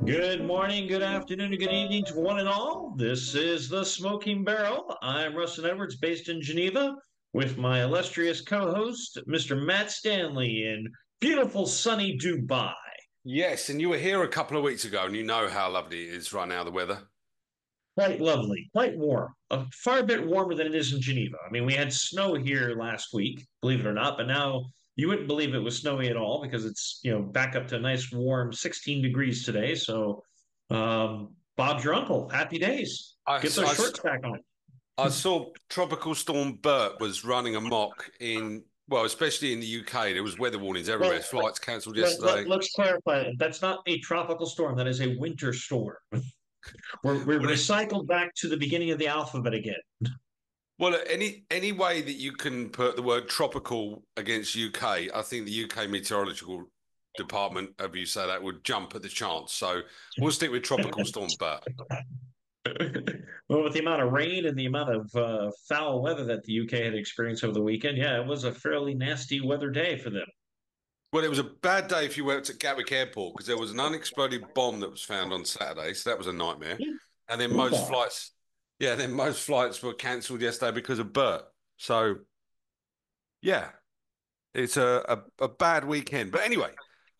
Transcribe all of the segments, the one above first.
Good morning, good afternoon, and good evening to one and all. This is the Smoking Barrel. I'm Rustin Edwards, based in Geneva, with my illustrious co-host, Mr. Matt Stanley, in beautiful sunny Dubai. Yes, and you were here a couple of weeks ago, and you know how lovely it is right now, the weather. Quite lovely, quite warm, a far bit warmer than it is in Geneva. I mean, we had snow here last week, believe it or not, but now you wouldn't believe it was snowy at all because it's, back up to a nice warm 16 degrees today. So, Bob's your uncle. Happy days. I, Get s- those I s- shorts back on. I saw Tropical Storm Bert was running amok well, especially in the UK. There was weather warnings everywhere. Well, Flights cancelled let, yesterday. let's clarify. That's not a tropical storm. That is a winter storm. We're Well, recycled back to the beginning of the alphabet again. any way that you can put the word tropical against UK, I think the UK Meteorological Department, however you say that, would jump at the chance. So we'll stick with Tropical Storm Bert. Well, with the amount of rain and the amount of foul weather that the UK had experienced over the weekend, yeah, it was a fairly nasty weather day for them. Well, it was a bad day if you went to Gatwick Airport because there was an unexploded bomb that was found on Saturday, so that was a nightmare. And then most Football. flights, yeah, then most flights were cancelled yesterday because of Bert. So yeah, it's a bad weekend. But anyway,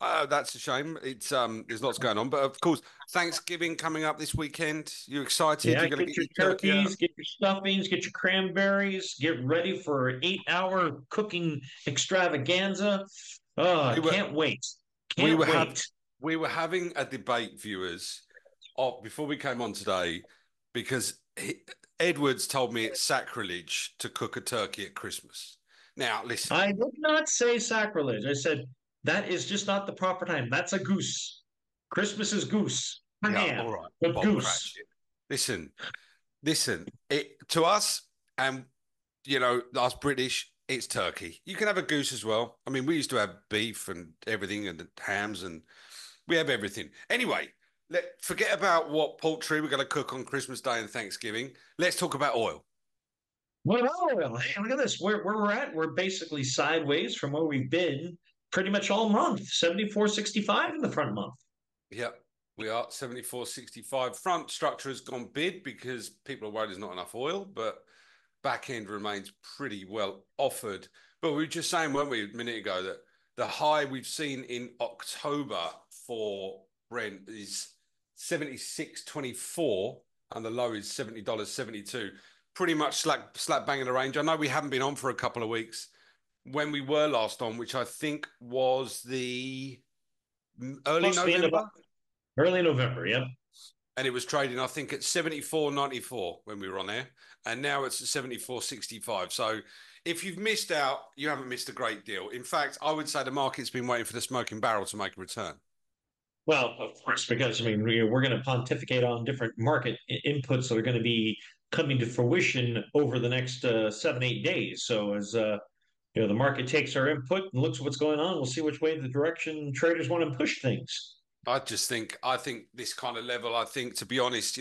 that's a shame. It's there's lots going on. But of course, Thanksgiving coming up this weekend. You excited? Yeah, You're going to get get your your turkey out? turkeys, get your stuffings, get your cranberries, get ready for an 8-hour cooking extravaganza. Oh, I We were can't wait. we Can't were have wait. we were having a debate, viewers, before we came on today, because Edwards told me it's sacrilege to cook a turkey at Christmas. Now, listen, I did not say sacrilege. I said that is just not the proper time. That's a goose. Christmas is goose for yeah, ham, all right, but Bob goose. Cratchit. Listen, listen. It to us, and us British, it's turkey. You can have a goose as well. I mean, we used to have beef and everything, and hams, and we have everything. Anyway, forget about what poultry we're going to cook on Christmas Day and Thanksgiving. Let's talk about oil. Well, hey, look at this. Where we're at, we're basically sideways from where we've been pretty much all month. 74.65 in the front month. Yep, we are 74.65. Front structure has gone bid because people are worried there's not enough oil, but back end remains pretty well offered. But we were just saying, weren't we, a minute ago, that the high we've seen in October for Brent is 76.24 and the low is $70.72. Pretty much slap bang in the range. I know we haven't been on for a couple of weeks. When we were last on, which I think was the early Plus the end of November, early November. Yep. and it was trading, I think, at 74.94 when we were on there, and now it's at 74.65. So if you've missed out, you haven't missed a great deal. In fact, I would say the market's been waiting for the smoking barrel to make a return. Well, of course, because I mean we're going to pontificate on different market inputs that are going to be coming to fruition over the next 7 8 days. So as the market takes our input and looks at what's going on, we'll see which way the direction traders want to push things. I think this kind of level, I think, to be honest,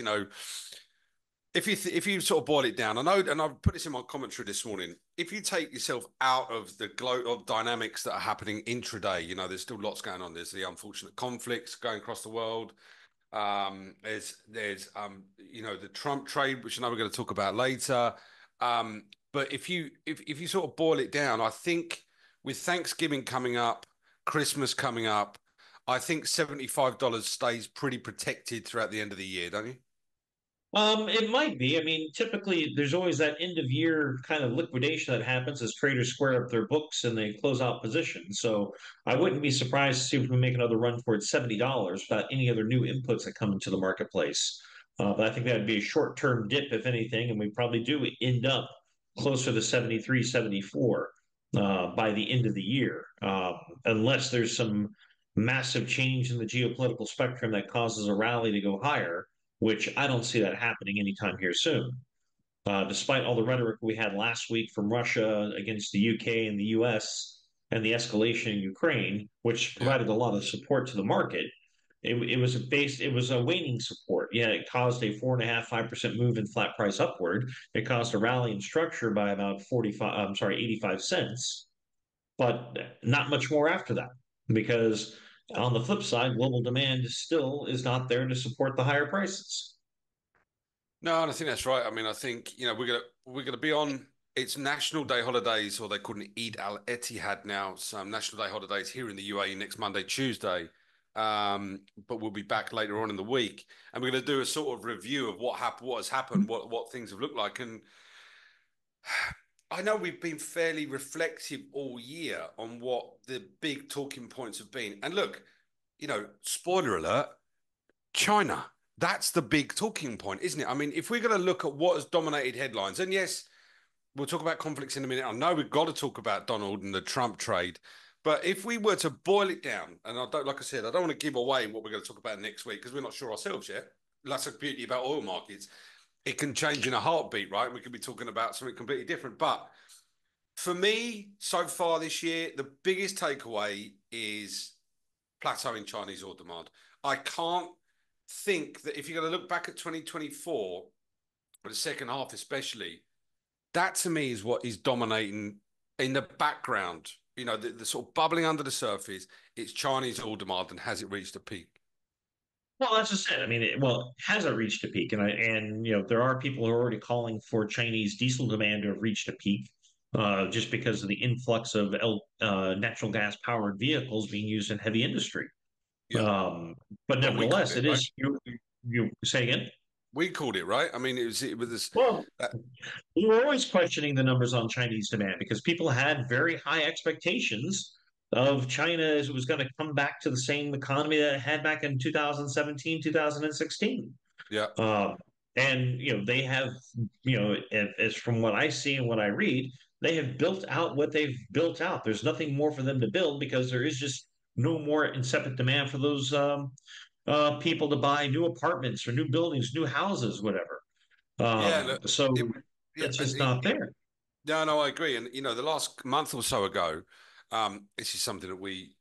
if you sort of boil it down, I know, and I've put this in my commentary this morning. If you take yourself out of the glow of dynamics that are happening intraday, there's still lots going on. There's the unfortunate conflicts going across the world. There's the Trump trade, which I know we're going to talk about later. But if you sort of boil it down, I think with Thanksgiving coming up, Christmas coming up, I think $75 stays pretty protected throughout the end of the year, don't you? It might be. I mean, typically there's always that end of year kind of liquidation that happens as traders square up their books and they close out positions. So I wouldn't be surprised to see if we make another run towards $70 without any other new inputs that come into the marketplace. But I think that'd be a short-term dip, if anything, and we probably do end up closer to 73, 74 by the end of the year, unless there's some massive change in the geopolitical spectrum that causes a rally to go higher, which I don't see that happening anytime here soon. Despite all the rhetoric we had last week from Russia against the UK and the US and the escalation in Ukraine, which Yeah. provided a lot of support to the market, it was a waning support. Yeah, it caused a 4.5%, 5% move in flat price upward. It caused a rally in structure by about 45, I'm sorry, 85 cents, but not much more after that because On the flip side, global demand still is not there to support the higher prices. No, and I think that's right. I mean, I think we're gonna be on. It's National Day holidays, or they call it Eid al Etihad now. Some National Day holidays here in the UAE next Monday, Tuesday. But we'll be back later on in the week, and we're going to do a sort of review of what happened, what has happened, what things have looked like. And I know we've been fairly reflective all year on what the big talking points have been. And look, spoiler alert, China. That's the big talking point, isn't it? I mean, if we're going to look at what has dominated headlines, and yes, we'll talk about conflicts in a minute. I know we've got to talk about Donald and the Trump trade, but if we were to boil it down, and I don't, like I said, I don't want to give away what we're going to talk about next week because we're not sure ourselves yet. That's the beauty about oil markets. It can change in a heartbeat, right? We could be talking about something completely different. But for me, so far this year, the biggest takeaway is plateauing Chinese oil demand. I can't think that if you're going to look back at 2024, or the second half especially, that to me is what is dominating in the background. The sort of bubbling under the surface. It's Chinese oil demand, and has it reached a peak? Well, that's just it. I mean, has it reached a peak? And there are people who are already calling for Chinese diesel demand to have reached a peak, just because of the influx of natural gas powered vehicles being used in heavy industry. Yeah. Um, but Well, we called nevertheless, it, it right? is you say again. We called it, right? I mean, it was this. Well, Uh, we were always questioning the numbers on Chinese demand because people had very high expectations of China as it was going to come back to the same economy that it had back in 2017, 2016. yeah, Um, and they have, as from what I see and what I read, they have built out what they've built out. There's nothing more for them to build because there is just no more incipient demand for those people to buy new apartments or new buildings, new houses, whatever. yeah, look, So it, yeah, it's and just not there. no, no, I agree. And the last month or so ago, this is something that we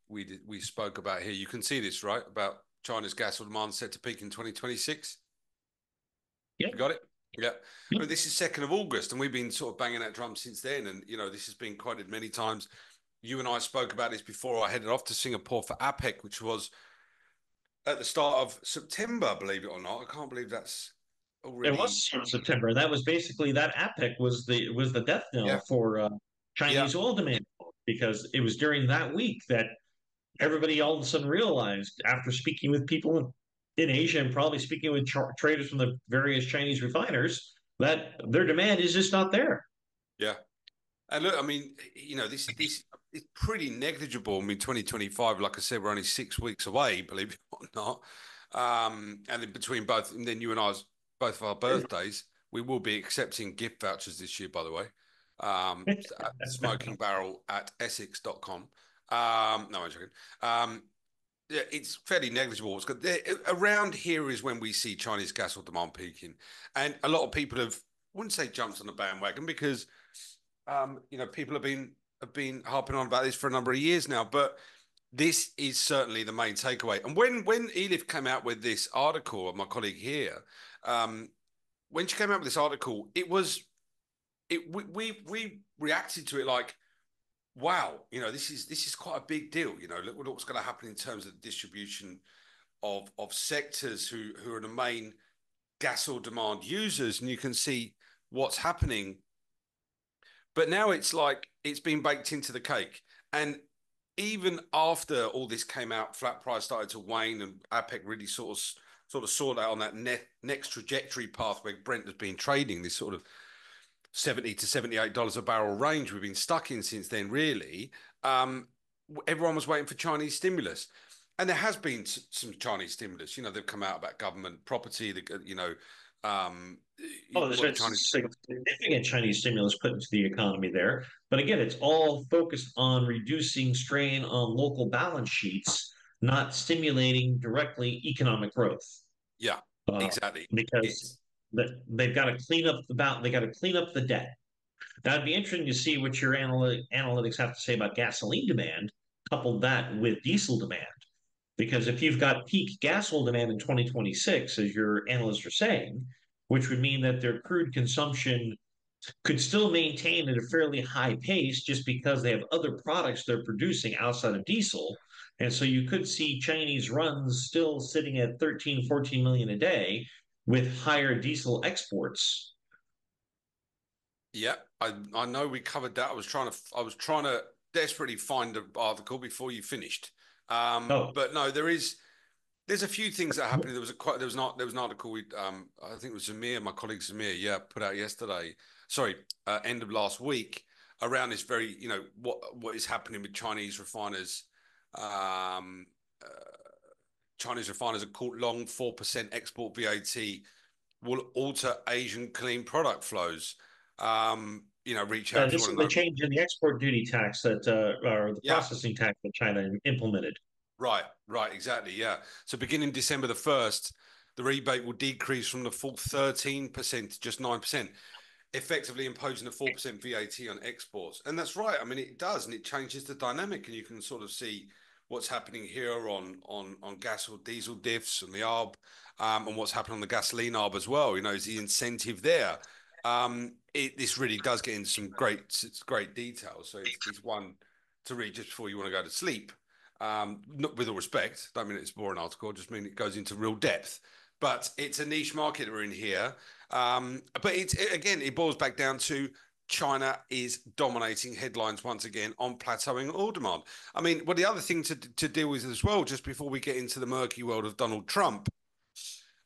spoke about here. You can see this, right? About China's gas demand set to peak in 2026. Yeah. You got it? Yeah. I mean, this is 2nd of August, and we've been sort of banging that drum since then. And this has been quoted many times. You and I spoke about this before I headed off to Singapore for APEC, which was at the start of September, believe it or not. I can't believe that's It already. was September. That was basically that APEC was the death Yeah, knell for yeah, Chinese oil demand because it was during that week that everybody all of a sudden realized after speaking with people in Asia and probably speaking with traders from the various Chinese refiners that their demand is just not there. yeah. And look, I mean, this is pretty negligible. I mean, 2025, like I said, we're only 6 weeks away, believe it or not. And in between both, and then you and I's both of our birthdays, we will be accepting gift vouchers this year, by the way. At smoking barrel at essex.com. No, I'm joking. Yeah, it's fairly negligible. What's good around here is when we see Chinese gas or demand peaking, and a lot of people have, I wouldn't say jumped on the bandwagon because people have been harping on about this for a number of years now, but this is certainly the main takeaway. And when Elif came out with this article, my colleague here, um, when she came out with this article, we reacted to it like, wow, this is quite a big deal. Look what's going to happen in terms of the distribution of sectors who are the main gas or demand users, and you can see what's happening. But now it's like it's been baked into the cake. And even after all this came out, flat price started to wane, and APEC really sort of saw that on that next trajectory path where Brent has been trading this sort of $70 to $78 a barrel range we've been stuck in since then. Really, everyone was waiting for Chinese stimulus, and there has been some Chinese stimulus. They've come out about government property. Um, Oh, there's what the been Chinese. significant Chinese stimulus put into the economy there. But again, it's all focused on reducing strain on local balance sheets, not stimulating directly economic growth. Yeah, Uh, exactly. because It's they've got to clean up they got to clean up the debt. Now, it'd be interesting to see what your analytics have to say about gasoline demand, couple that with diesel demand. Because if you've got peak gas oil demand in 2026, as your analysts are saying, which would mean that their crude consumption could still maintain at a fairly high pace just because they have other products they're producing outside of diesel. And so you could see Chinese runs still sitting at 13, 14 million a day with higher diesel exports. Yeah, I know we covered that. I was trying to desperately find an article before you finished. Oh, But no, there's a few things that happened. There was an article I think it was Zamir, my colleague Zamir, yeah, put out yesterday. Sorry, end of last week around this very, what is happening with Um, uh, Chinese refiners are caught long 4% export VAT will alter Asian clean product flows. Reach out if you this want is to the know. change in the export duty tax that, or the Yeah, processing tax that China implemented. right, right, exactly. Yeah. So beginning December the 1st, the rebate will decrease from the full 13% to just 9%, effectively imposing a 4% VAT on exports. And that's right. I mean, it does, and it changes the dynamic, and you can sort of see what's happening here on gas or diesel diffs and the ARB, and what's happening on the gasoline ARB as well. Is the incentive there? This really does get into some great detail. So it's one to read just before you want to go to sleep. Not with all respect, don't mean it's a boring article. I just mean it goes into real depth. But it's a niche market we're in here. But again, it boils back down to China is dominating headlines once again on plateauing oil demand. I mean, well, the other thing to deal with as well, just before we get into the murky world of Donald Trump,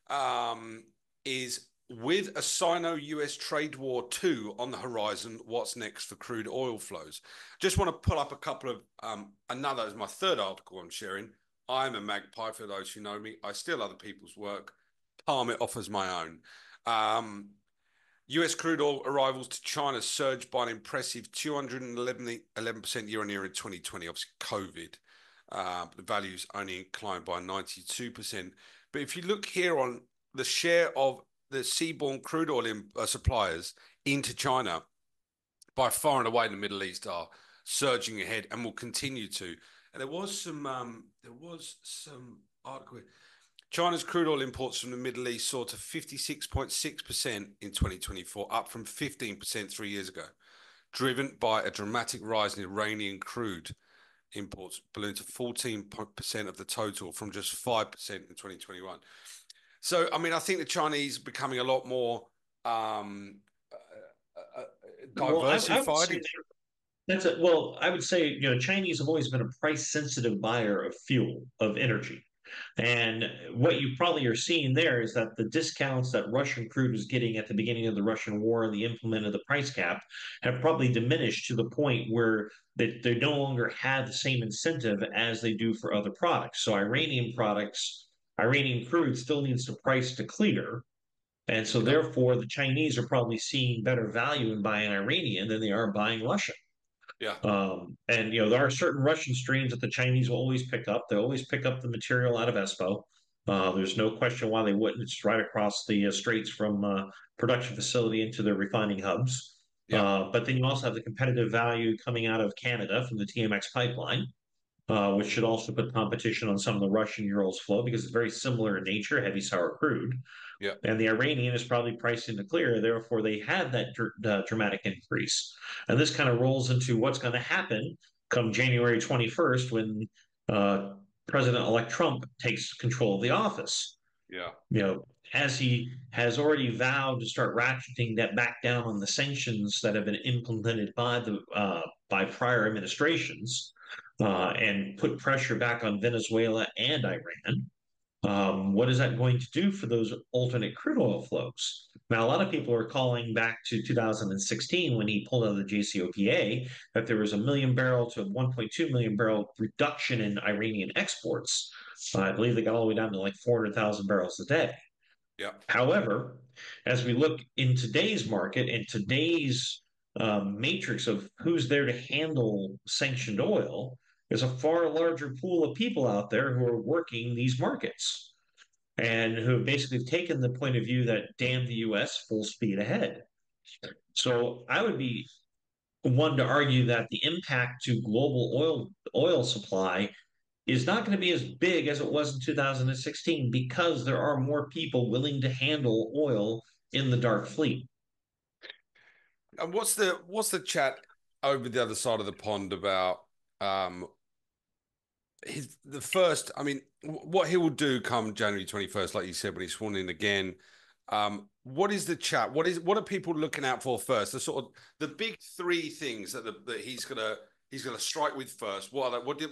um, is with a Sino-US trade war 2 on the horizon, what's next for crude oil flows? Just want to pull up a couple of another is my third article I'm sharing. I'm a magpie for those who know me. I steal other people's work, palm it off as my own. US crude oil arrivals to China surged by an impressive 211% year on year in 2020. Obviously, COVID. The values only climbed by 92%. But if you look here on the share of the seaborne crude oil suppliers into China, by far and away, the Middle East are surging ahead and will continue to. And there was some article. China's crude oil imports from the Middle East soared to 56.6% in 2024, up from 15% 3 years ago, driven by a dramatic rise in Iranian crude imports, ballooned to 14% of the total from just 5% in 2021. So, I mean, I think the Chinese are becoming a lot more um, uh, uh, Well, I would diversified. say that's it. Well, I would say, Chinese have always been a price sensitive buyer of fuel, of energy. And what you probably are seeing there is that the discounts that Russian crude was getting at the beginning of the Russian war and the implement of the price cap have probably diminished to the point where they no longer have the same incentive as they do for other products. So Iranian products, Iranian crude still needs to price to clear. And so Yeah, therefore the Chinese are probably seeing better value in buying Iranian than they are buying Russian. yeah, And there are certain Russian streams that the Chinese will always pick up. They always pick up the material out of Espo. There's no question why they wouldn't. It's right across the straits from production facility into their refining hubs. yeah, But then you also have the competitive value coming out of Canada from the TMX pipeline, which should also put competition on some of the Russian Urals flow because it's very similar in nature, heavy sour crude. yeah, And the Iranian is probably priced into clear. Therefore, they had that dramatic increase. And this kind of rolls into what's going to happen come January 21st when uh, President-elect Trump takes control of the office. yeah, You know, as he has already vowed to start ratcheting that back down on the sanctions that have been implemented by prior administrations, and put pressure back on Venezuela and Iran. What is that going to do for those alternate crude oil flows? Now, a lot of people are calling back to 2016 when he pulled out of the JCPOA that there was a million barrel to 1.2 million barrel reduction in Iranian exports. I believe they got all the way down to like 400,000 barrels a day. yeah, However, as we look in today's market and today's matrix of who's there to handle sanctioned oil, there's a far larger pool of people out there who are working these markets and who have basically taken the point of view that damn the US full speed ahead. So I would be one to argue that the impact to global oil supply is not going to be as big as it was in 2016 because there are more people willing to handle oil in the dark fleet. And what's the chat over the other side of the pond about um the first? I mean, what he will do come January 21st, like you said, when he's sworn in again. What is the chat? What are people looking out for first? The sort of the big three things that he's gonna strike with first. What are they,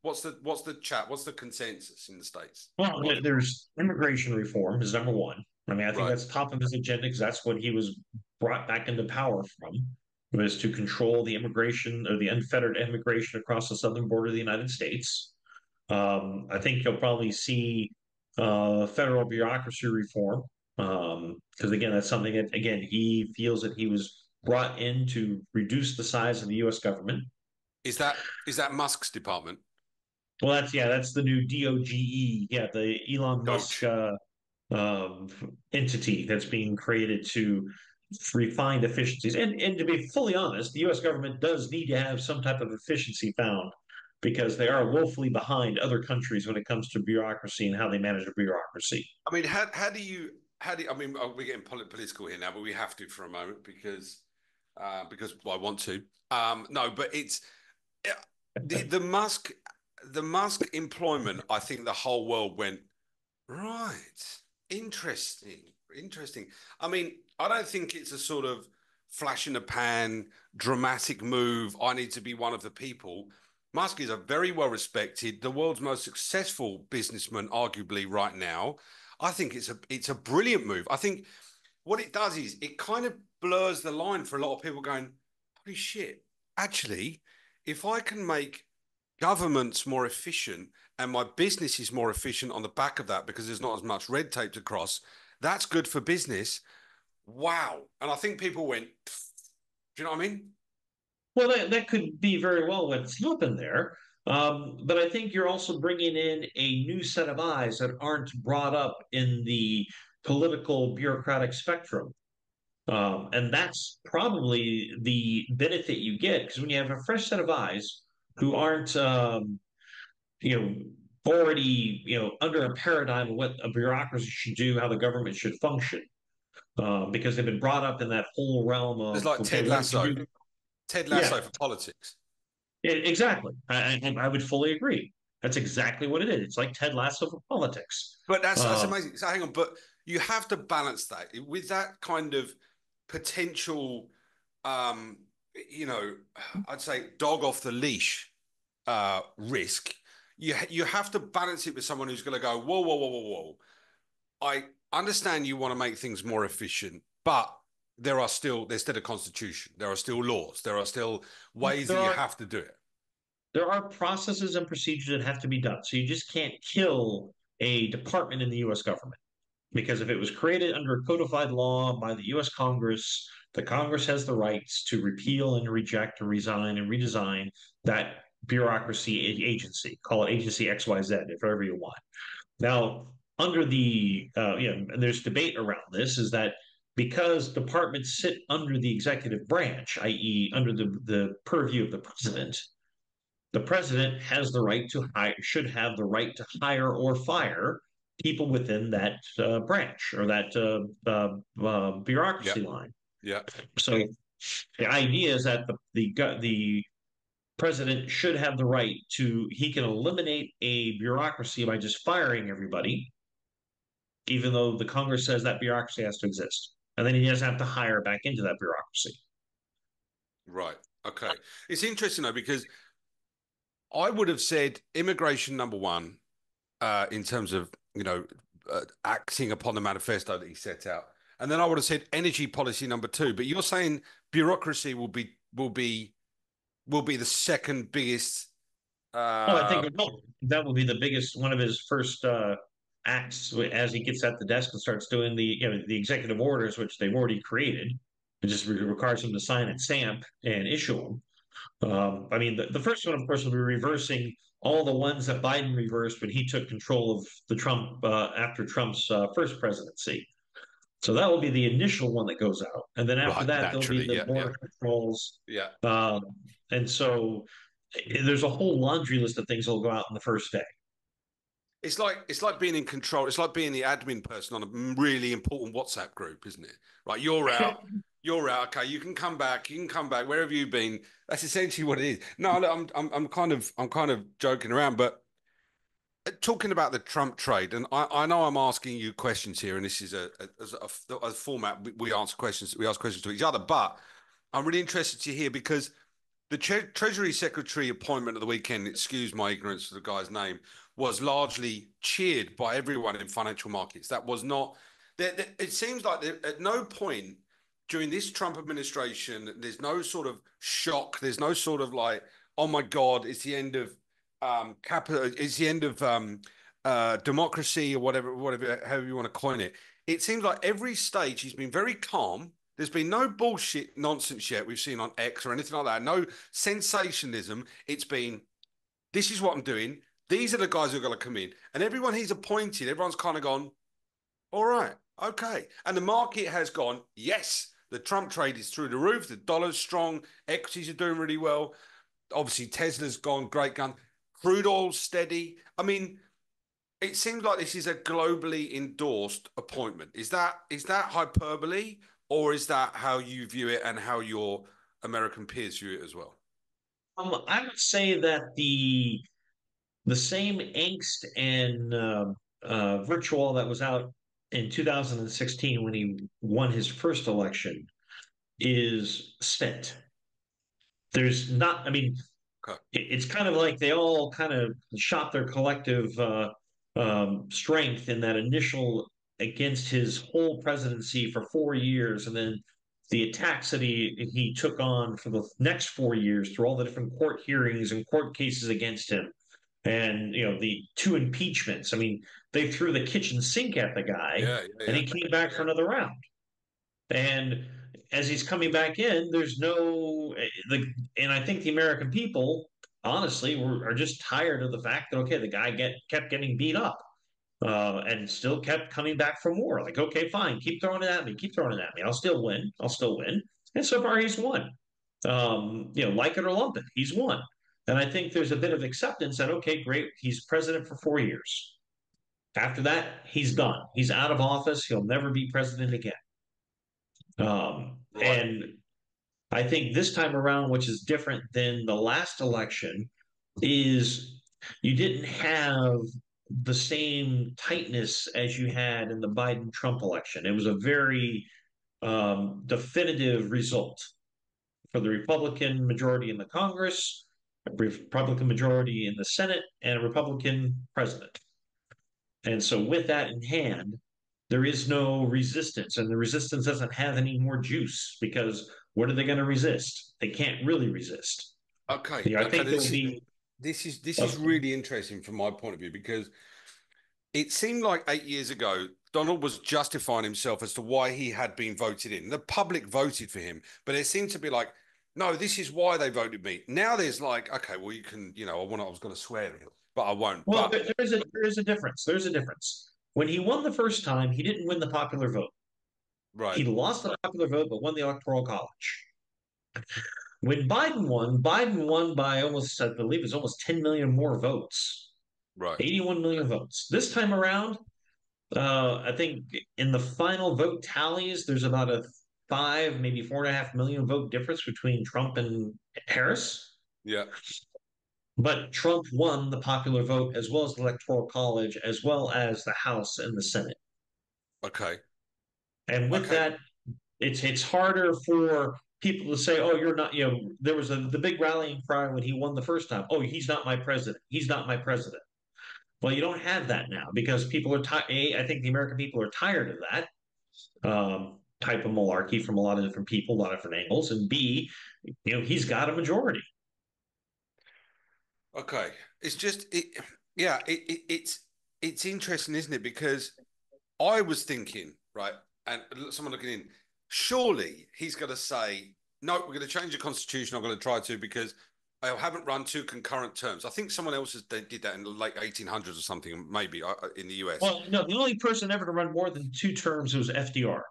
what's the chat? What's the consensus in the States? Well, Hollywood. there's immigration reform is number one. I mean, I think Right. that's top of his agenda because that's what he was brought back into power from, was to control the immigration or the unfettered immigration across the southern border of the United States. I think you'll probably see federal bureaucracy reform because again, that's something that again he feels that he was brought in to reduce the size of the U.S. government. Is that Musk's department? Well, that's the new DOGE, yeah, the Elon Musk Doge. um, entity that's being created to refine efficiencies. And to be fully honest, the U.S. government does need to have some type of efficiency found because they are woefully behind other countries when it comes to bureaucracy and how they manage a bureaucracy. I mean, how do you I mean, we're getting political here now, but we have to for a moment because I want to. No, but it's yeah, the Musk employment. I think the whole world went right. Interesting, interesting. I mean, I don't think it's a sort of flash in the pan, dramatic move. I need to be one of the people. Musk is a very well respected, the world's most successful businessman, arguably right now. I think it's a brilliant move. I think what it does is it kind of blurs the line for a lot of people going, holy shit, actually, if I can make governments more efficient and my business is more efficient on the back of that because there's not as much red tape to cross, that's good for business. Wow. And I think people went, do you know what I mean? Well, that could be very well what's happened there. But I think you're also bringing in a new set of eyes that aren't brought up in the political bureaucratic spectrum. And that's probably the benefit you get because when you have a fresh set of eyes who aren't, you know, already, under a paradigm of what a bureaucracy should do, how the government should function, because they've been brought up in that whole realm It's of, like okay, Ted what did you Lasso. do? Ted Yeah, Lasso for politics. exactly. I would fully agree. That's exactly what it is. It's like Ted Lasso for politics. But that's Uh, amazing. So hang on, but you have to balance that with that kind of potential um, you know, I'd say dog off the leash risk. You have to balance it with someone who's going to go, whoa, whoa, whoa, whoa, whoa. I understand you want to make things more efficient, but there's still a constitution. There are still laws. There are still ways that there you are have to do it. there are processes and procedures that have to be done. So you just can't kill a department in the U.S. government because if it was created under a codified law by the U.S. Congress, the Congress has the rights to repeal and reject and resign and redesign that bureaucracy agency. Call it agency XYZ, if whatever you want. Now, under the and there's debate around this, is that because departments sit under the executive branch, i.e., under the purview of the president has the right to hire, should have the right to hire or fire people within that branch or that Yeah, bureaucracy line. yeah. So the idea is that the president should have the right to he can eliminate a bureaucracy by just firing everybody, even though the Congress says that bureaucracy has to exist, and then he doesn't have to hire back into that bureaucracy. Right. Okay. It's interesting though because I would have said immigration number one, in terms of acting upon the manifesto that he set out, and then I would have said energy policy number two. But you're saying bureaucracy will be the second biggest. Well, I think Uh, that will be the biggest one of his first acts as he gets at the desk and starts doing the executive orders, which they've already created. It just requires him to sign and stamp and issue them. I mean, the first one, of course, will be reversing all the ones that Biden reversed when he took control of the Trump after Trump's first presidency. So that will be the initial one that goes out, and then after right. that, there'll be Naturally. the Yeah. Yeah. border controls. Yeah. Um, and so there's a whole laundry list of things that'll go out in the first day. It's like being in control. It's like being the admin person on a really important WhatsApp group, isn't it? Right. You're out. You're out. Okay, you can come back. You can come back. Where have you been? That's essentially what it is. No, look, I'm kind of joking around, but talking about the Trump trade, and I know I'm asking you questions here, and this is a format we answer questions. We ask questions to each other, but I'm really interested to hear because the Treasury Secretary appointment of the weekend, excuse my ignorance of the guy's name, was largely cheered by everyone in financial markets. That was not. It seems like at no point during this Trump administration, there's no sort of shock. There's no sort of like, oh my God, it's the end of capital. It's the end of democracy or whatever, however you want to coin it. It seems like every stage he's been very calm. There's been no bullshit nonsense yet we've seen on X or anything like that. No sensationalism. It's been, this is what I'm doing. These are the guys who are going to come in. And everyone he's appointed, everyone's kind of gone, all right, okay. And the market has gone, yes, the Trump trade is through the roof. The dollar's strong. Equities are doing really well. Obviously, Tesla's gone, great gun. Crude oil's steady. I mean, it seems like this is a globally endorsed appointment. Is that hyperbole, or is that how you view it and how your American peers view it as well? I would say that the same angst and virtual that was out in 2016 when he won his first election is spent. There's not, I mean, Okay. it's kind of like they all kind of shot their collective strength in that initial against his whole presidency for 4 years, and then the attacks that he took on for the next 4 years through all the different court hearings and court cases against him, and the two impeachments. I mean, they threw the kitchen sink at the guy, Yeah, yeah, and yeah. he came back for another round. And as he's coming back in, there's no and I think the American people, honestly, are just tired of the fact that okay, the guy kept getting beat up, and still kept coming back for more. Like, okay, fine, keep throwing it at me, keep throwing it at me. I'll still win. I'll still win. And so far, he's won. Like it or lump it, he's won. And I think there's a bit of acceptance that okay, great, he's president for 4 years. After that, he's done. He's out of office. He'll never be president again. Right. And I think this time around, which is different than the last election, is you didn't have the same tightness as you had in the Biden Trump election. It was a very definitive result for the Republican majority in the Congress, a Republican majority in the Senate, and a Republican president. And so, with that in hand, there is no resistance, and the resistance doesn't have any more juice because what are they going to resist? They can't really resist. Okay. I Okay. think there will This is be. this is this A, is really interesting from my point of view because it seemed like 8 years ago, Donald was justifying himself as to why he had been voted in. The public voted for him, but it seemed to be like, no, this is why they voted me. Now there's like, okay, well, you can, I was going to swear here, but I won't. well, But there is a difference. There's a difference. When he won the first time, he didn't win the popular vote. right, He lost the popular vote, but won the electoral college. When Biden won by almost, I believe, it's almost 10 million more votes, right, 81 million votes. This time around, I think in the final vote tallies, there's about a 5, maybe 4.5 million vote difference between Trump and Harris. yeah, But Trump won the popular vote as well as the electoral college, as well as the House and the Senate. okay, And with okay, that, it's harder for people to say, "Oh, you're not." There was the big rallying cry when he won the first time. Oh, he's not my president. He's not my president. Well, you don't have that now because people are tired. I think the American people are tired of that type of malarkey from a lot of different people, a lot of different angles. And B, he's got a majority. okay. It's just yeah, it's interesting, isn't it? Because I was thinking, right, and someone looking in, surely he's going to say, no, we're going to change the constitution. I'm going to try to because I haven't run two concurrent terms. I think someone else they did that in the late 1800s or something, maybe in the US. Well, no, the only person ever to run more than 2 terms was FDR.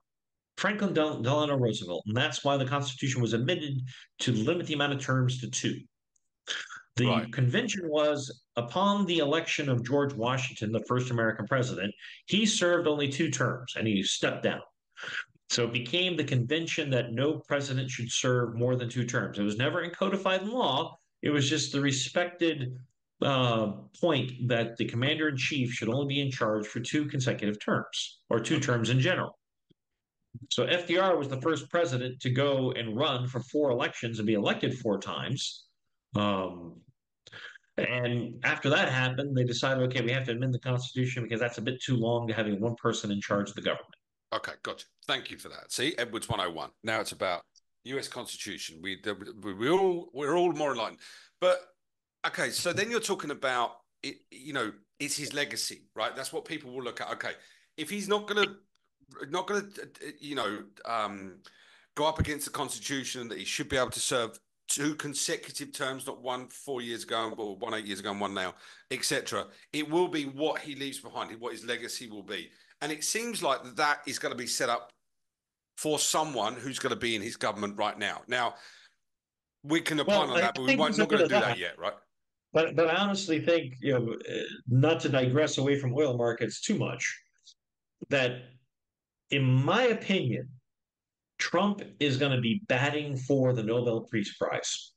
Franklin Delano Roosevelt, and that's why the Constitution was amended to limit the amount of terms to two. Right. The convention was upon the election of George Washington, the first American president, he served only 2 terms and he stepped down. So it became the convention that no president should serve more than 2 terms. It was never codified in law. It was just the respected point that the commander in chief should only be in charge for 2 consecutive terms or two Okay. terms in general. So FDR was the first president to go and run for 4 elections and be elected 4 times. Um, and after that happened, they decided, okay, we have to amend the Constitution because that's a bit too long to having one person in charge of the government. Okay, gotcha. Thank you for that. See, Edwards 101. Now it's about US Constitution. We're all more enlightened. But okay, so then you're talking about it, it's his legacy, right? That's what people will look at. Okay, if he's not gonna go up against the Constitution, that he should be able to serve 2 consecutive terms, not one 4 years ago or one 8 years ago and one now, etc. It will be what he leaves behind, what his legacy will be. And it seems like that is going to be set up for someone who's going to be in his government right now. Now, we can opine Well, on I that, but we think won't there's a not bit going to of do that that. yet, right? But I honestly think, not to digress away from oil markets too much, that in my opinion, Trump is going to be batting for the Nobel Peace Prize.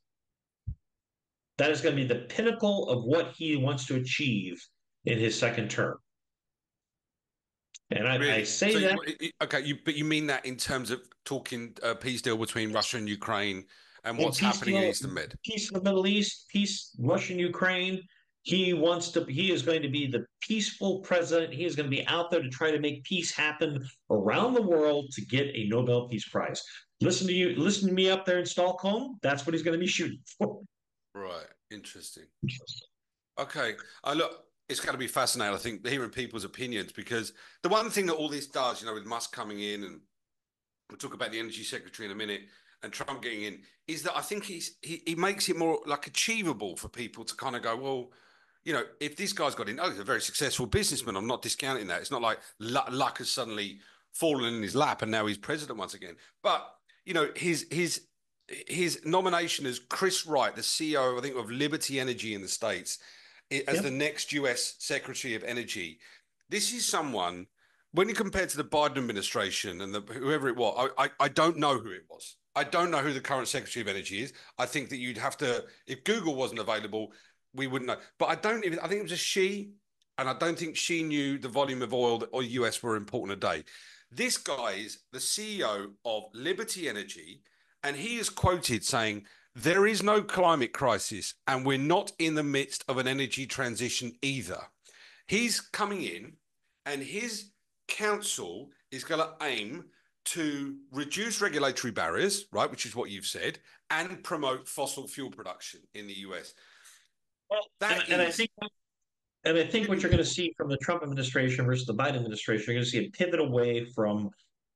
That is going to be the pinnacle of what he wants to achieve in his second term. And I Really? say So, that okay, but you mean that in terms of talking a peace deal between Russia and Ukraine and in what's happening in Eastern Med? peace in the Middle East, peace Russian Ukraine. He is going to be the peaceful president. He is going to be out there to try to make peace happen around the world to get a Nobel Peace Prize. Listen to me up there in Stockholm. That's what he's going to be shooting for. Right. Interesting. Okay. Look, it's going to be fascinating, I think, hearing people's opinions because the one thing that all this does, with Musk coming in, and we'll talk about the energy secretary in a minute, and Trump getting in, is that I think he makes it more like achievable for people to kind of go, well, if this guy's got in, he's a very successful businessman. I'm not discounting that. It's not like luck has suddenly fallen in his lap and now he's president once again. But his nomination as Chris Wright, the CEO, I think, of Liberty Energy in the States, as the Yep. next US Secretary of Energy. This is someone, when you compare to the Biden administration and whoever it was, I don't know who it was. I don't know who the current Secretary of Energy is. I think that you'd have to, if Google wasn't available, we wouldn't know. But I think it was a she, and I don't think she knew the volume of oil that or US were important a day. This guy is the CEO of Liberty Energy, and he is quoted saying, there is no climate crisis, and we're not in the midst of an energy transition either. He's coming in, and his council is going to aim to reduce regulatory barriers, right, which is what you've said, and promote fossil fuel production in the US. Well, and, That and I is think And I think really what you're going to important. see from the Trump administration versus the Biden administration, you're going to see a pivot away from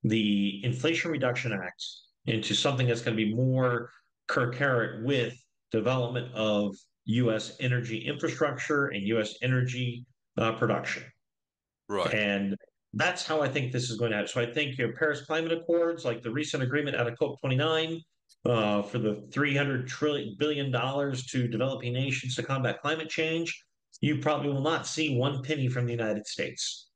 the Inflation Reduction Act into something that's going to be more concurrent with development of U.S. energy infrastructure and U.S. energy production. Right. And that's how I think this is going to happen. So I think your Paris Climate Accords, like the recent agreement out of COP 29, for the $300 billion to developing nations to combat climate change, you probably will not see one penny from the United States.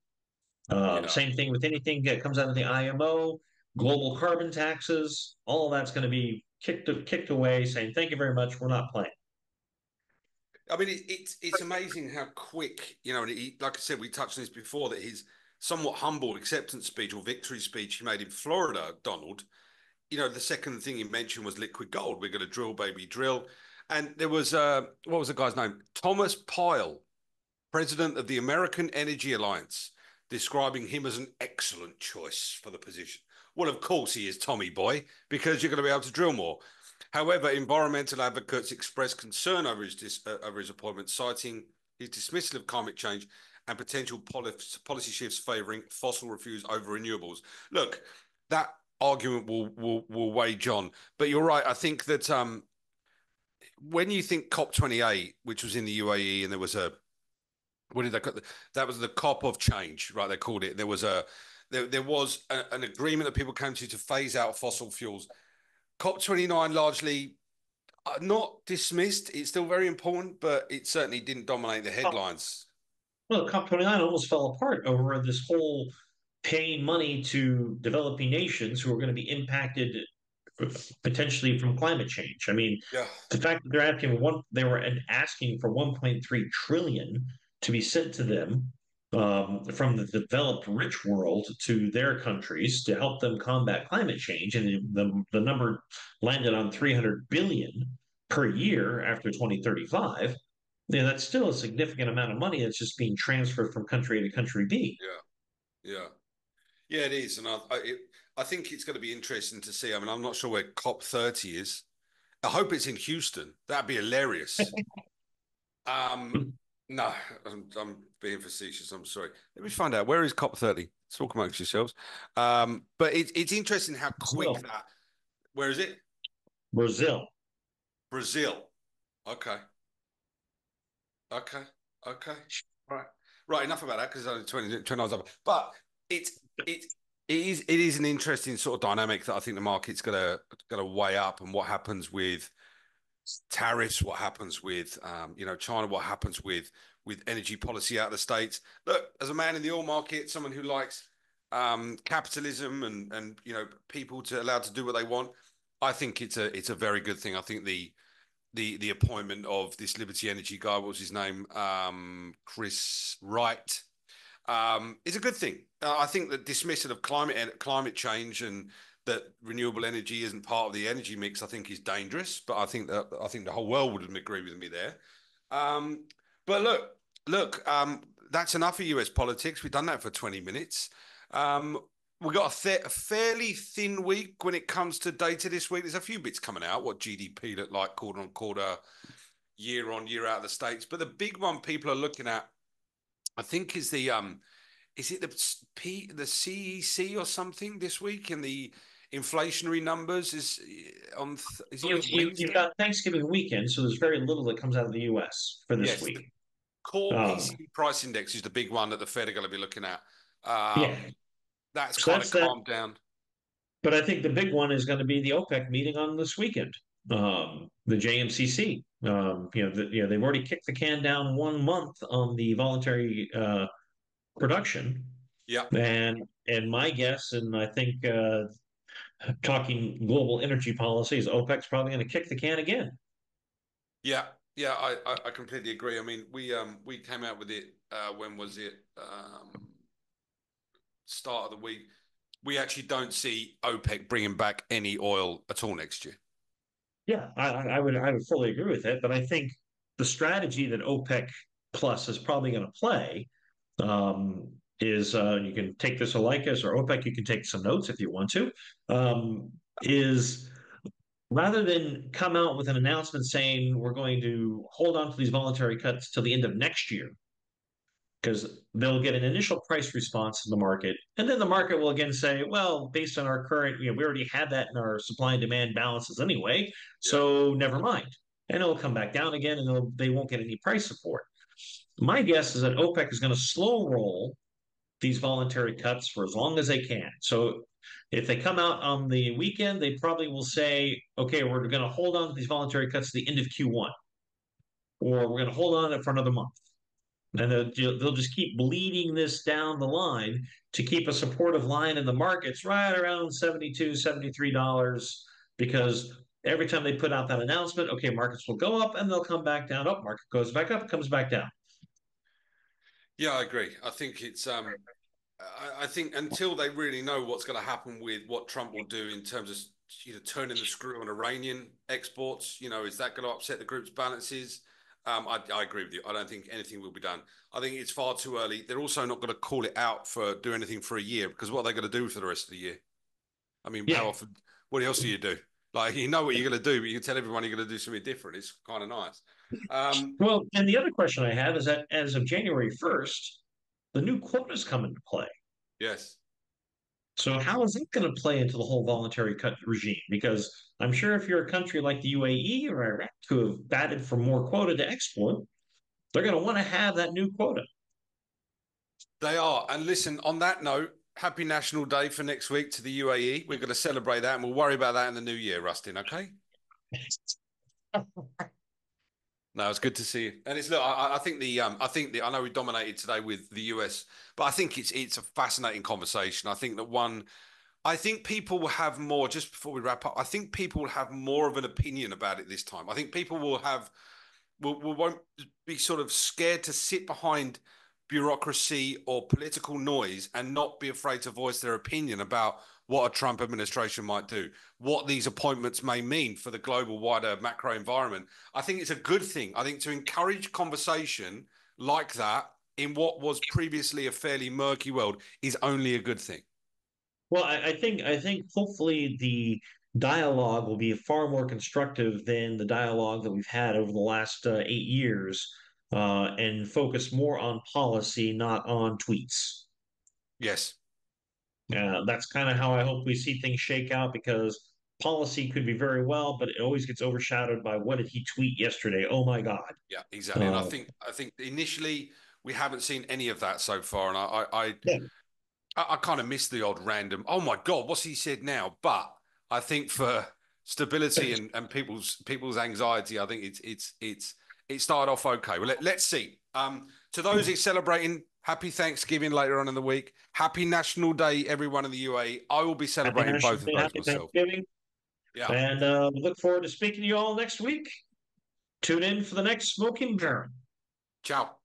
Yeah. Same thing with anything that comes out of the IMO, global carbon taxes, all of that's going to be kicked away, saying, thank you very much, we're not playing. I mean, it's amazing how quick, and like I said, we touched on this before, that his somewhat humble acceptance speech or victory speech he made in Florida, Donald, the second thing he mentioned was liquid gold. We're going to drill, baby, drill. And there was, what was the guy's name? Thomas Pyle, president of the American Energy Alliance, describing him as an excellent choice for the position. Well, of course he is, Tommy boy, because you're going to be able to drill more. However, environmental advocates expressed concern over his appointment, citing his dismissal of climate change and potential policy shifts favouring fossil fuels over renewables. Look, that argument will wage on, but you're right. I think that when you think COP 28, which was in the UAE, and there was a what did they call that was the COP of change, right? They called it. There was an agreement that people came to phase out fossil fuels. COP 29 largely not dismissed. It's still very important, but it certainly didn't dominate the headlines. Well, COP 29 almost fell apart over this whole paying money to developing nations who are going to be impacted potentially from climate change. I mean, Yeah, the fact that they were asking for 1.3 trillion to be sent to them from the developed rich world to their countries to help them combat climate change, and the number landed on 300 billion per year after 2035. Yeah, that's still a significant amount of money that's just being transferred from country A to country B. yeah, yeah. Yeah, it is, and I think it's going to be interesting to see. I mean, I'm not sure where COP30 is. I hope it's in Houston. That'd be hilarious. Um, no, I'm being facetious. I'm sorry. Let me find out where is COP30. Talk amongst yourselves. But it's interesting how quick Brazil. that. Where is it? Brazil. Brazil. Okay. Okay. Okay. Right. Right. Enough about that because it's only 20 hours up. But it's it it is an interesting sort of dynamic that I think the market's gonna weigh up, and what happens with tariffs, what happens with China, what happens with energy policy out of the States. Look, as a man in the oil market, someone who likes capitalism and people to allowed to do what they want, I think it's a very good thing. I think the appointment of this Liberty Energy guy, what was his name? Chris Wright, is a good thing. I think that dismissal of climate change and that renewable energy isn't part of the energy mix, I think is dangerous. But I think the whole world would agree with me there. Um, but look, that's enough of US politics. We've done that for 20 minutes. Um, we got a fairly thin week when it comes to data this week. There's a few bits coming out. What GDP looked like quarter on quarter, year on year out of the States. But the big one people are looking at, I think, is it the CEC or something this week? And the inflationary numbers is is it You've, on you, you've Wednesday? got Thanksgiving weekend, so there's very little that comes out of the U.S. for this Yes, the week. core Um, PCE price index is the big one that the Fed are going to be looking at. yeah, That's so kind of that's that. calmed down. But I think the big one is going to be the OPEC meeting on this weekend. The JMCC. They've already kicked the can down 1 month on the voluntary production, Yeah, and my guess, and I think talking global energy policies, OPEC's probably going to kick the can again. yeah, yeah. I completely agree. I mean, we came out with it. When was it? Start of the week. We actually don't see OPEC bringing back any oil at all next year. Yeah, I would fully agree with that, but I think the strategy that OPEC Plus is probably going to play is you can take this or like us, or OPEC, you can take some notes if you want to. Is rather than come out with an announcement saying we're going to hold on to these voluntary cuts till the end of next year, because they'll get an initial price response in the market. And then the market will again say, well, based on our current, we already had that in our supply and demand balances anyway. Yeah. So never mind. And it'll come back down again and they won't get any price support. My guess is that OPEC is going to slow roll these voluntary cuts for as long as they can. So if they come out on the weekend, they probably will say, okay, we're going to hold on to these voluntary cuts to the end of Q1, or we're going to hold on to it for another month. And they'll just keep bleeding this down the line to keep a supportive line in the markets right around 72, $73, because every time they put out that announcement, okay, markets will go up and they'll come back down. Up, market goes back up, comes back down. Yeah, I agree. I think until they really know what's going to happen with what Trump will do in terms of turning the screw on Iranian exports, is that going to upset the group's balances? I agree with you. I don't think anything will be done. I think it's far too early. They're also not going to call it out for do anything for a year because what are they going to do for the rest of the year? I mean, Yeah. how often? What else do you do? Like you know what you're going to do, but you can tell everyone you're going to do something different. It's kind of nice. Um, Well, and the other question I have is that as of January 1st, the new quotas come into play. yes. So how is it going to play into the whole voluntary cut regime? Because I'm sure if you're a country like the UAE or Iraq who have batted for more quota to export, they're going to want to have that new quota. They are. And listen, on that note, happy National Day for next week to the UAE. We're going to celebrate that and we'll worry about that in the new year, Rustin, okay? No, it's good to see you. And it's look, I think the I know we dominated today with the US, but I think it's a fascinating conversation. I think that I think people will have more, just before we wrap up, I think people will have more of an opinion about it this time. I think people will have won't be sort of scared to sit behind bureaucracy or political noise and not be afraid to voice their opinion about what a Trump administration might do, what these appointments may mean for the global wider macro environment. I think it's a good thing. I think to encourage conversation like that in what was previously a fairly murky world is only a good thing. Well, I think hopefully the dialogue will be far more constructive than the dialogue that we've had over the last 8 years, and focus more on policy, not on tweets. Yes. That's kind of how I hope we see things shake out because policy could be very well, but it always gets overshadowed by what did he tweet yesterday? Oh my God. Yeah, exactly. And Uh, I think initially we haven't seen any of that so far. And yeah, I kind of miss the odd random, oh my God, what's he said now? But I think for stability and people's anxiety, I think it started off okay. Well, let's see. To those who celebrating, happy Thanksgiving later on in the week. Happy National Day, everyone in the UAE. I will be happy celebrating National both of Day, those happy myself. Thanksgiving, Yeah. and we look forward to speaking to you all next week. Tune in for the next Smoking Journal. Ciao.